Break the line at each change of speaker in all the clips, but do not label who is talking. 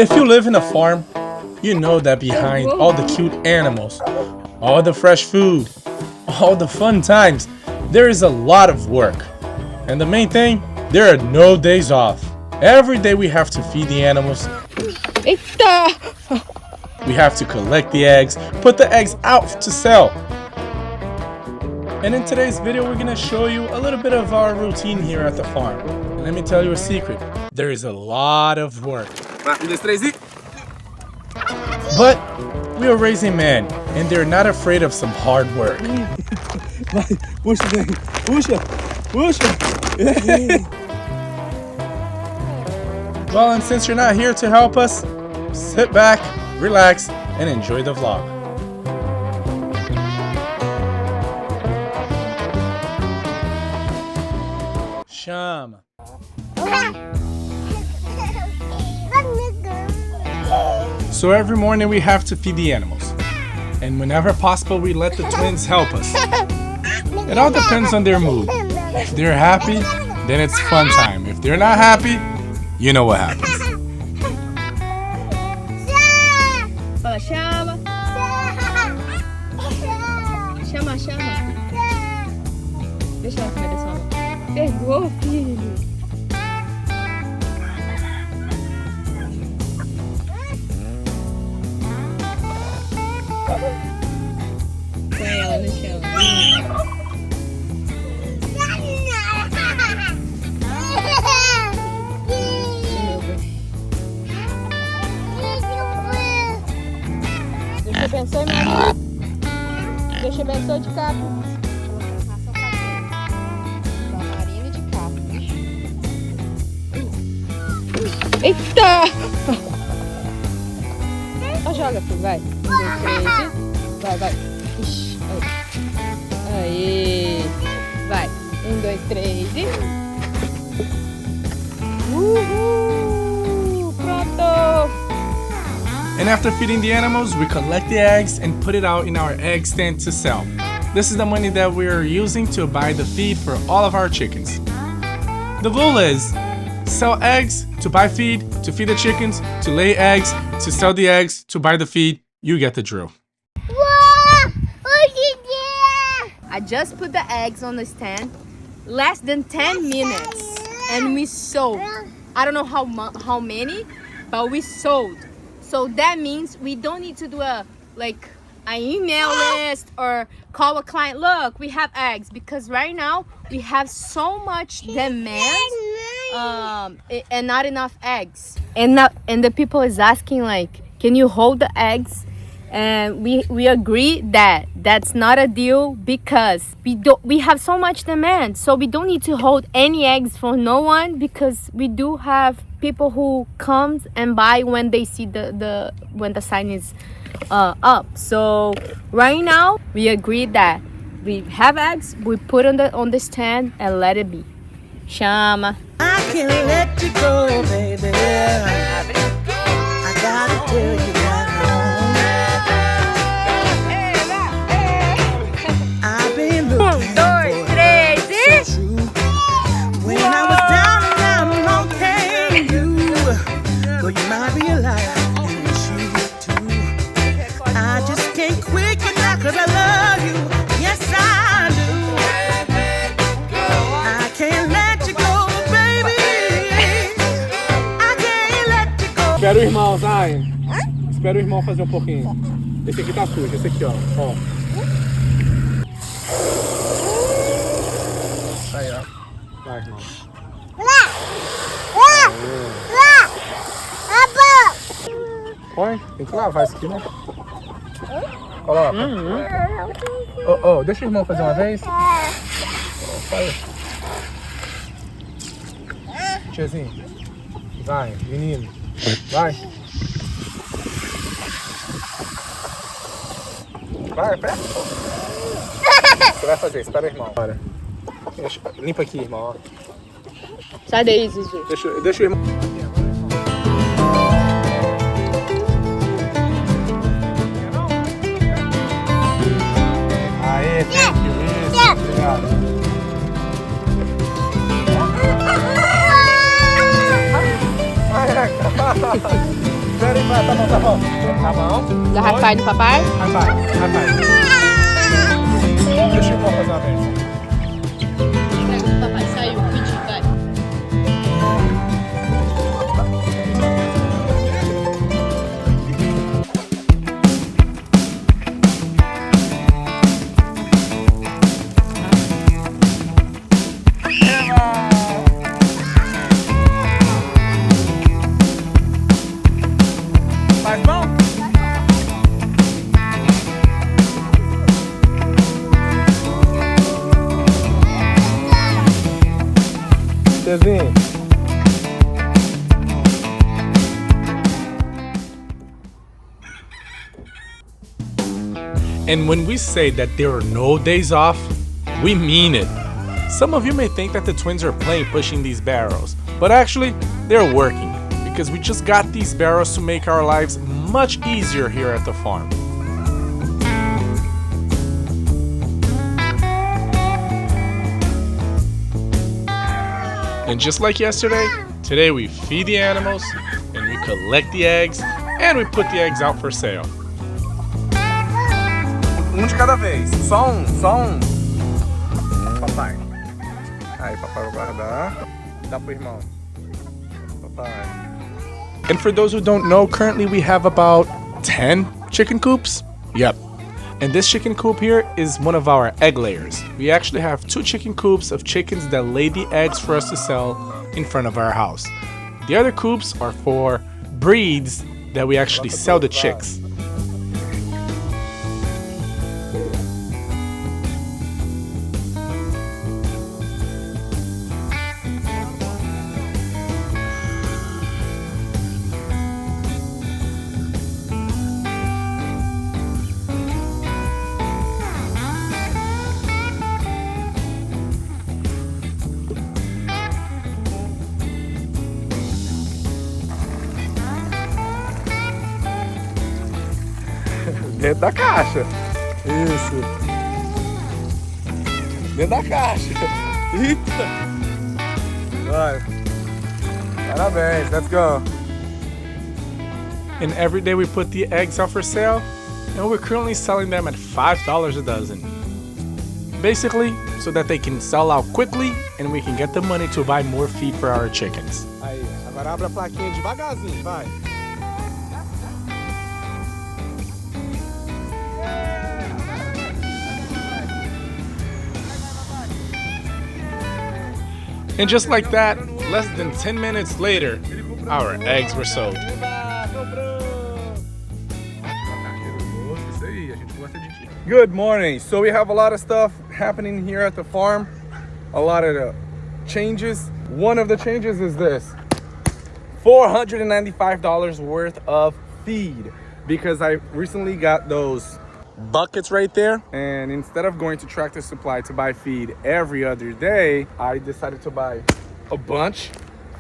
If you live in a farm, you know that behind all the cute animals, all the fresh food, all the fun times, there is a lot of work. And the main thing, there are no days off. Every day we have to feed the animals. We have to collect the eggs, put the eggs out to sell. And in today's video, we're gonna show you a little bit of our routine here at the farm. And let me tell you a secret, there is a lot of work. But we are raising men, and they're not afraid of some hard work. Well, and since you're not here to help us, sit back, relax, and enjoy the vlog. Chama. So every morning we have to feed the animals. And whenever possible, we let the twins help us. It all depends on their mood. If they're happy, then it's fun time. If they're not happy, you know what happens.
Fala, chama. Chama, chama. Deixa ela comer da sua mão. Pegou, filho. Põe ela no chão. Deixa eu pensar, meu amor. Deixa eu pensar de capa. Marina de capa. Eita! Ó, joga, filho, vai. 1, 2, 3 e... Vai. Ixi, aí. Vai. 1, 2, 3 e... Uhul! Pronto!
And after feeding the animals, we collect the eggs and put it out in our egg stand to sell. This is the money that we are using to buy the feed for all of our chickens. The rule is sell eggs, to buy feed, to feed the chickens, to lay eggs, to sell the eggs, to buy the feed. You get the drill.
I just put the eggs on the stand, less than 10 minutes, and we sold. I don't know how many, but we sold. So that means we don't need to do an email list or call a client, look, we have eggs, because right now we have so much demand and not enough eggs. And the people is asking can you hold the eggs? And we agree that that's not a deal because we have so much demand, so we don't need to hold any eggs for no one, because we do have people who comes and buy when they see when the sign is up. So right now we agree that we have eggs, we put on the stand and let it be. Chama.
I can't let you go, baby. I gotta tell you.
Espera o irmão, Zay. Espera o irmão fazer um pouquinho. Esse aqui tá sujo, esse aqui, ó. Aí, ó. Vai, irmão. Põe, tem que lavar isso aqui, né? Coloca. Deixa o irmão fazer uma vez. Vai. Tiazinho. Vai, menino. Vai. Vai, pé. Você vai fazer, espera o irmão. Bora. Limpa aqui, irmão. Ó.
Sai daí, Zuzu.
Deixa o irmão. Aê, thank you. Isso, obrigado. Ai, Tá bom. Tá bom.
Dá high five no papai?
High five. Deixa eu fazer uma vez.
Entrega pro papai, saiu, pedi, vai.
Faz bom? Desenho. And when we say that there are no days off, we mean it. Some of you may think that the twins are playing pushing these barrels, but actually they're working because we just got these barrels to make our lives much easier here at the farm. And just like yesterday, today we feed the animals and we collect the eggs and we put the eggs out for sale. Um de cada vez, só um. Papai. Aí, papai vai guardar. Dá pro irmão. Papai. And for those who don't know, currently we have about 10 chicken coops. Yep. And this chicken coop here is one of our egg layers. We actually have 2 chicken coops of chickens that lay the eggs for us to sell in front of our house. The other coops are for breeds that we actually sell the chicks. Dentro da caixa. Isso. Dentro da caixa. Eita. Vai. Parabéns. Let's go. And every day we put the eggs out for sale, and we're currently selling them at $5 a dozen. Basically, so that they can sell out quickly and we can get the money to buy more feed for our chickens. Aí, agora abre a plaquinha devagarzinho, vai. And just like that, less than 10 minutes later, our eggs were sold. Good morning. So we have a lot of stuff happening here at the farm. A lot of changes. One of the changes is this. $495 worth of feed. Because I recently got those buckets right there, and instead of going to Tractor Supply to buy feed every other day, I decided to buy a bunch,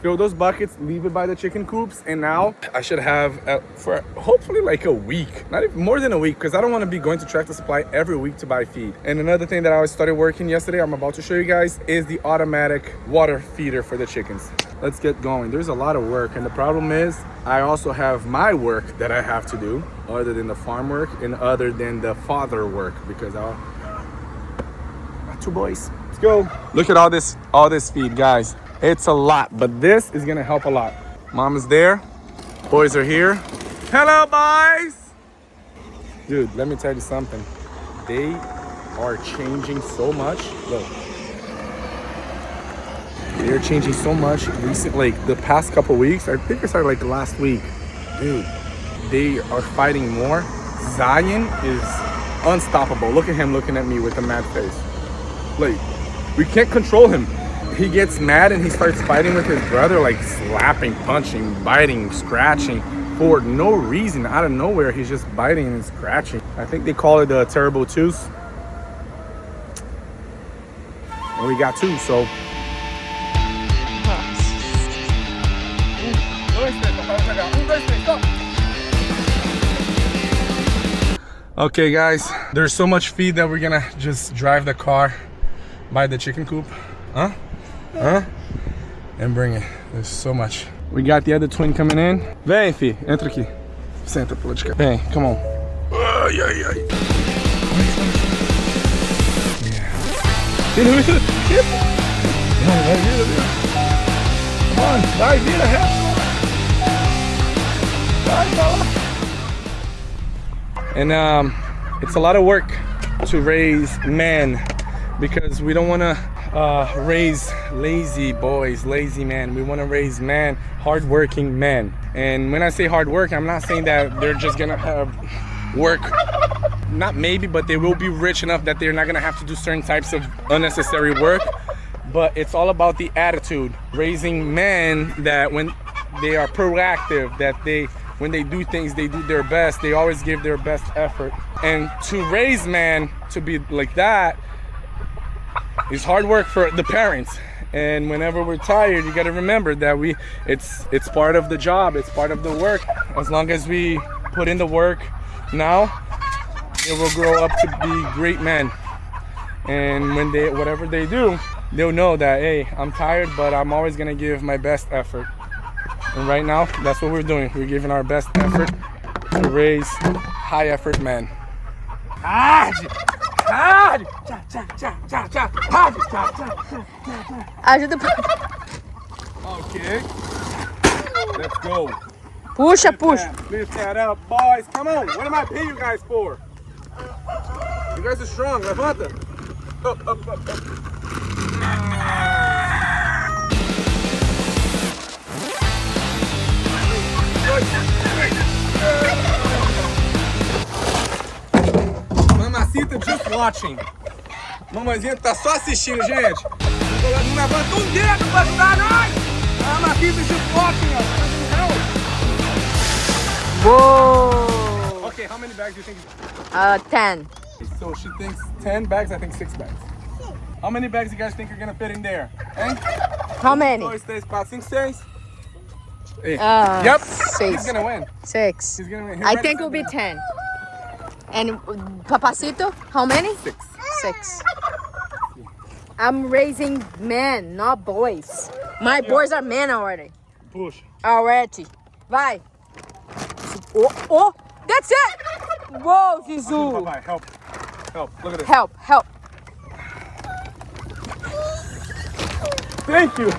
fill those buckets, leave it by the chicken coops, and now I should have for hopefully like a week, not even more than a week, because I don't want to be going to Tractor Supply every week to buy feed. And another thing that I started working yesterday, I'm about to show you guys, is the automatic water feeder for the chickens. Let's get going. There's a lot of work, and the problem is I also have my work that I have to do other than the farm work and other than the father work, because I got 2 boys. Let's go. Look at all this feed, guys. It's a lot, but this is gonna help a lot. Mom is there, boys are here. Hello, boys. Dude, let me tell you something. They are changing so much. Look. They're changing so much recently, like the past couple weeks. I think I started like last week. Dude, they are fighting more. Zion is unstoppable. Look at him looking at me with a mad face. Like, we can't control him. He gets mad and he starts fighting with his brother, like slapping, punching, biting, scratching for no reason. Out of nowhere, he's just biting and scratching. I think they call it the terrible twos. And we got 2, so. Okay guys, there's so much feed that we're gonna just drive the car by the chicken coop. And bring it. There's so much. We got the other twin coming in. Vem, fi, entra aqui. Senta pro lado de cá. Vem, come on. Ai, ai, ai. Vira, vira. Vai, vira, vira. Come on, vai, vira, reto. Vai, vai lá. And it's a lot of work to raise men because we don't want to raise lazy boys, lazy men. We want to raise men, hardworking men. And when I say hard work, I'm not saying that they're just gonna have work, not maybe, but they will be rich enough that they're not gonna have to do certain types of unnecessary work. But it's all about the attitude, raising men that when they are proactive, that when they do things, they do their best. They always give their best effort. And to raise men to be like that is hard work for the parents. And whenever we're tired, you got to remember that it's part of the job. It's part of the work. As long as we put in the work now, they will grow up to be great men. And when whatever they do, they'll know that, hey, I'm tired, but I'm always gonna give my best effort. And right now, that's what we're doing. We're giving our best effort to raise high effort men.
Ajuda.
Okay. Let's go.
Puxa, puxa.
Lift that up, boys. Come on. What am I paying you guys for? You guys are strong. Levanta. Up, up, up, up. Mamacita just watching. Mamãezinha tá só assistindo, gente. Não levanta um dedo pra ajudar nós. Mamacita just watching us.
Whoa.
Okay, how many bags do you think?
10.
So she thinks 10 bags, I think 6 bags. How many bags you guys think are gonna fit in there? Hein?
How many?
2, 3, 4, 5, 6. Hey. Yep.
6.
He's gonna win.
6.
He's gonna win.
I think it will be 10. And Papacito, how many?
6.
6. I'm raising men, not boys. My boys are men already.
Push.
Already. Vai. Oh, oh, that's it. Whoa, Zizu.
Bye-bye. Help. Help. Look at this.
Help, help.
Thank you.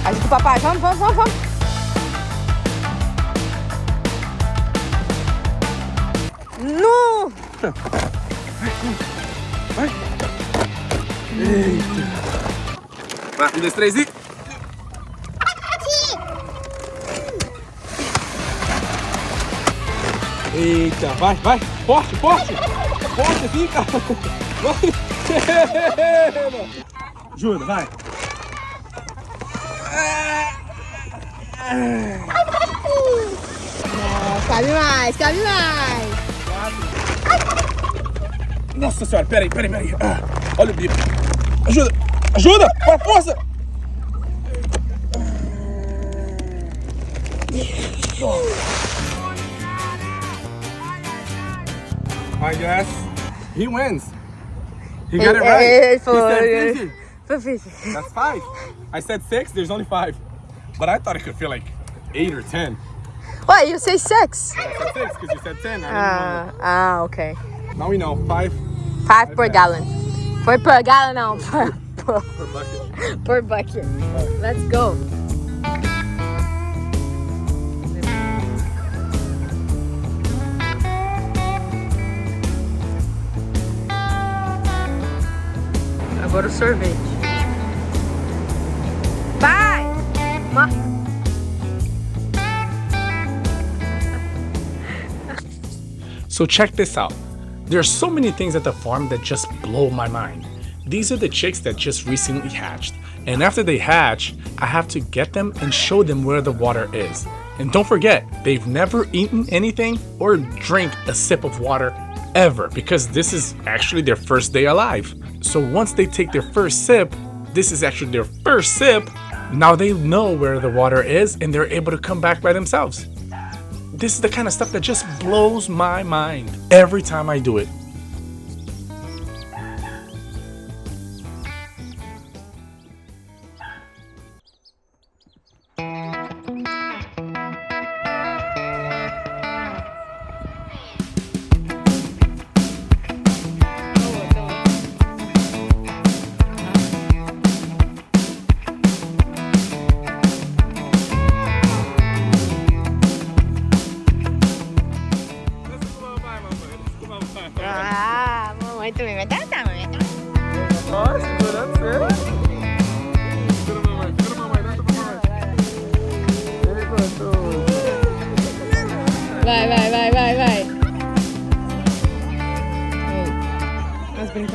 Ajuda o papai. Vamos, vamos, vamos, vamos. No!
Vai. Eita. Vai, 1, 2, 3 e... Eita, vai, vai. Forte, forte. Forte assim, cara. Vai. Ajuda, vai.
Cabe mais, cabe mais.
Nossa senhora, peraí, peraí, peraí. Olha o bico. Ajuda, ajuda, com a força. I guess he wins. He got it right. He said 50. That's 5. I said 6, there's only 5. But I thought it could feel like 8 or 10.
What, you say 6?
I said 6 because you said 10. I didn't know.
Okay.
Now we know 5.
5 per gallon. Foi per gallon, não. Per
bucket.
per bucket. Let's go. Agora o sorvete. Vai!
So check this out. There are so many things at the farm that just blow my mind. These are the chicks that just recently hatched. And after they hatch, I have to get them and show them where the water is. And don't forget, they've never eaten anything or drank a sip of water ever, because this is actually their first day alive. So once they take their first sip, this is actually their first sip, now they know where the water is and they're able to come back by themselves. This is the kind of stuff that just blows my mind every time I do it.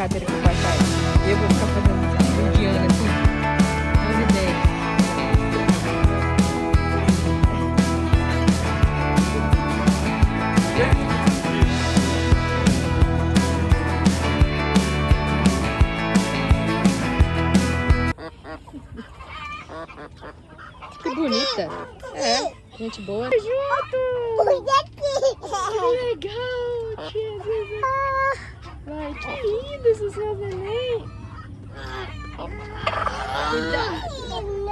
brincadeira que eu vou achar. Eu vou ficar fazendo indiana assim. As ideias. Que bonita. É, gente boa. Junto! Que legal, tia. Vai, que lindo esses meus neném. Cuidado.